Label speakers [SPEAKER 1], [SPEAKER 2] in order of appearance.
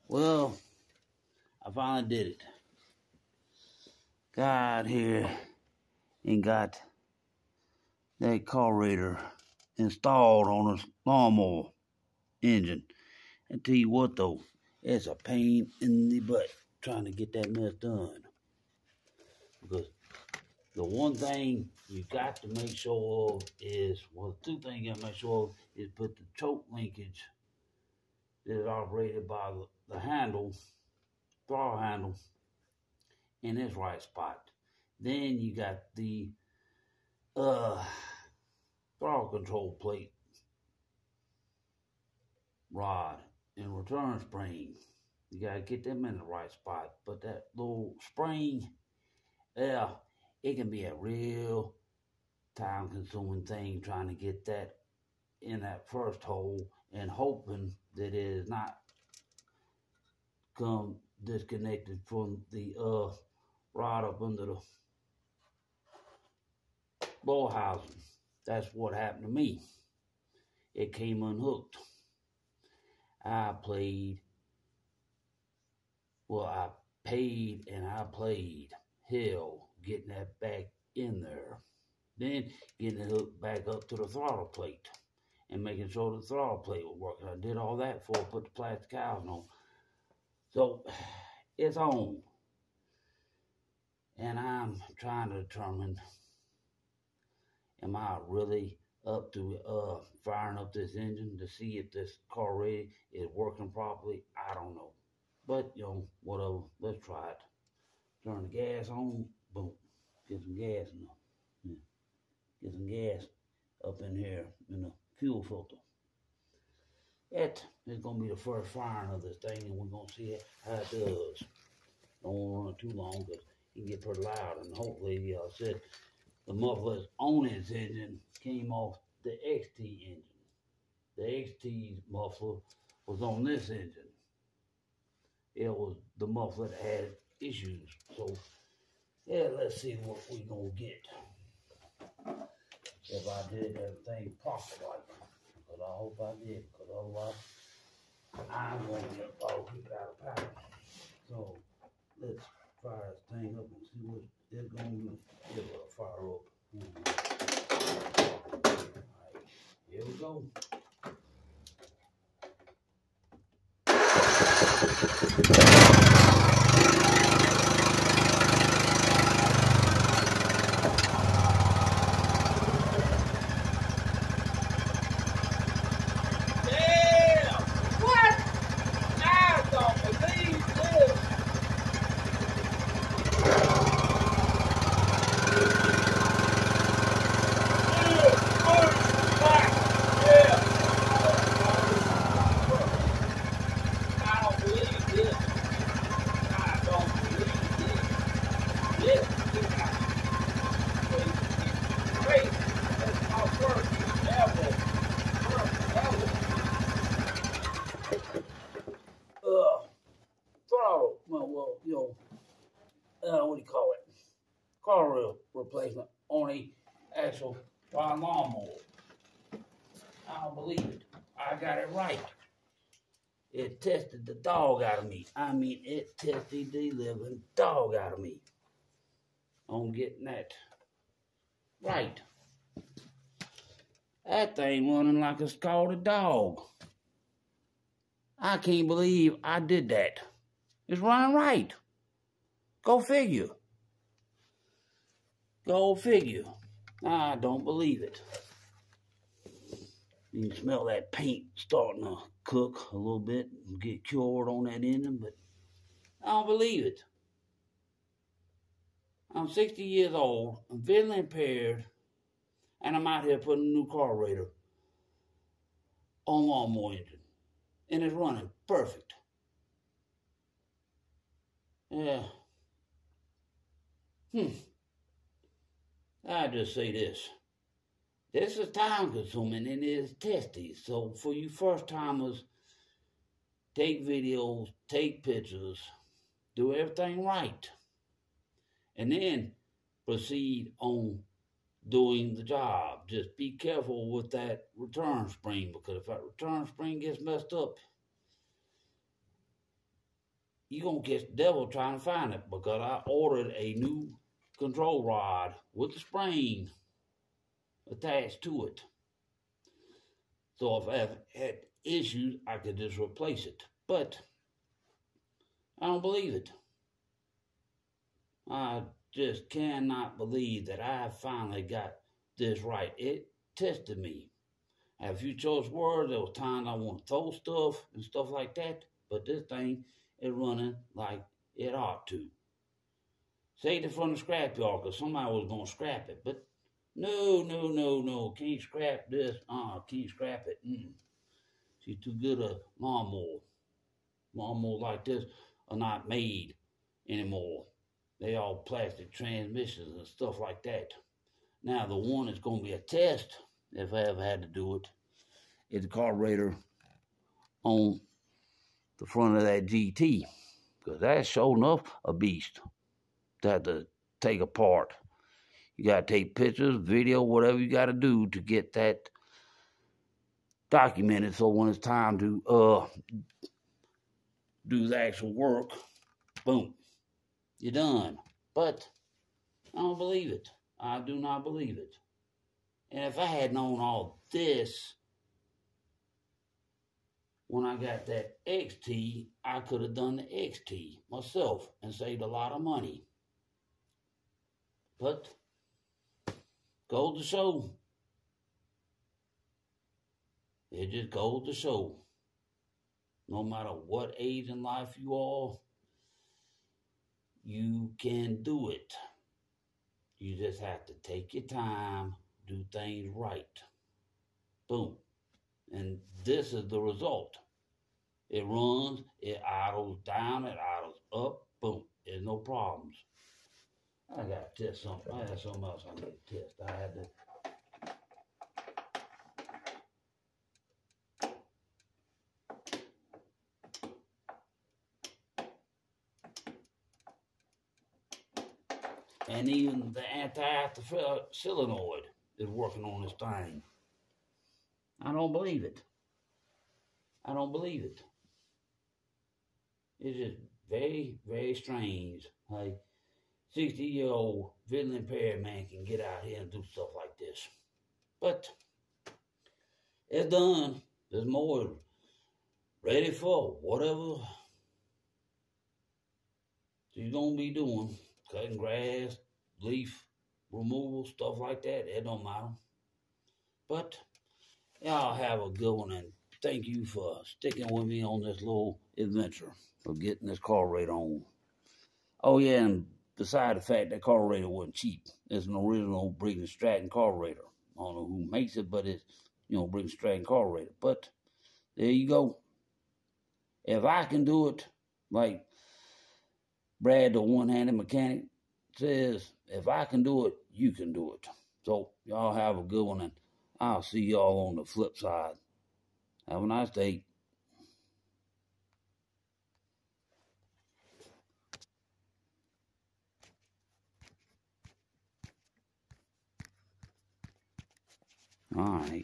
[SPEAKER 1] Well, I finally did it. Got here and got that carburetor installed on a lawnmower engine. I tell you what though, it's a pain in the butt trying to get that mess done. Because the one thing you got to make sure of is, well, two things you got to make sure of is put the choke linkage that is operated by the handle, throttle handle, in its right spot. Then you got the throttle control plate rod and return spring. You gotta get them in the right spot. But that little spring, yeah, it can be a real time-consuming thing trying to get that in that first hole and hoping that it is not come disconnected from the rod up under the blow housing. That's what happened to me. It came unhooked. I paid and I played hell getting that back in there. Then getting it hooked back up to the throttle plate and making sure the throttle plate was working. I did all that before I put the plastic housing on. So it's on. And I'm trying to determine, am I really up to firing up this engine to see if this carburetor is working properly? I don't know. But, whatever. Let's try it. Turn the gas on. Boom. Get some gas in there. Get some gas up in here in the fuel filter. That is going to be the first firing of this thing, and we're going to see how it does. Don't want to run it too long because it can get pretty loud. And hopefully, said the muffler on its engine came off the XT engine. The XT muffler was on this engine. It was the muffler that had issues. So, yeah, let's see what we're going to get. If I did everything properly. But I hope I did, because otherwise I'm going to get a ball kicked out of power. So, let's fire this thing up and see what it's going to do. Give it a fire up. Alright, here we go. What do you call it? Car replacement on a actual lawnmower. I don't believe it. I got it right. It tested the dog out of me. I mean, it tested the living dog out of me on getting that right. That thing running like a scalded dog. I can't believe I did that. It's running right. Go figure. Go figure. I don't believe it. You can smell that paint starting to cook a little bit and get cured on that engine, but I don't believe it. I'm 60 years old, I'm visually impaired, and I'm out here putting a new carburetor on lawnmower engine. And it's running perfect. Yeah. I just say this. This is time consuming and it is testy. So for you first timers, take videos, take pictures, do everything right. And then proceed on doing the job. Just be careful with that return spring, because if that return spring gets messed up, you're going to catch the devil trying to find it, because I ordered a new control rod with the spring attached to it. So if I've had issues, I could just replace it. But I don't believe it. I just cannot believe that I finally got this right. It tested me. I had a few choice words. There was times I want to throw stuff and stuff like that. But this thing is running like it ought to. Saved it from the scrapyard because somebody was going to scrap it. But no. Can't scrap this. Can't scrap it. She's too good a lawnmower. Lawnmowers like this are not made anymore. They all plastic transmissions and stuff like that. Now, the one that's going to be a test, if I ever had to do it, is the carburetor on the front of that GT. Because that's sure enough a beast to have to take apart. You got to take pictures, video, whatever you got to do to get that documented, so when it's time to do the actual work, boom, you're done. But I don't believe it. I do not believe it. And if I had known all this when I got that XT, I could have done the XT myself and saved a lot of money. But goes to show. It just goes to show. No matter what age in life you are, you can do it. You just have to take your time, do things right. Boom. And this is the result. It runs, it idles down, it idles up, boom. There's no problems. I got to test something. I had something else I need to test. I had to. And even the anti-solenoid is working on this thing. I don't believe it. I don't believe it. It's just very, very strange how 60-year-old visually impaired man can get out here and do stuff like this. But it's done. There's more ready for whatever she's going to be doing. Cutting grass, leaf removal, stuff like that. It don't matter. But y'all have a good one, and thank you for sticking with me on this little adventure of getting this carburetor on. Oh yeah, and beside the fact that carburetor wasn't cheap, it's an original Briggs & Stratton carburetor. I don't know who makes it, but it's, Briggs & Stratton carburetor. But there you go. If I can do it, like Brad, the one-handed mechanic, says, if I can do it, you can do it. So y'all have a good one, and I'll see y'all on the flip side. Have a nice day. All right.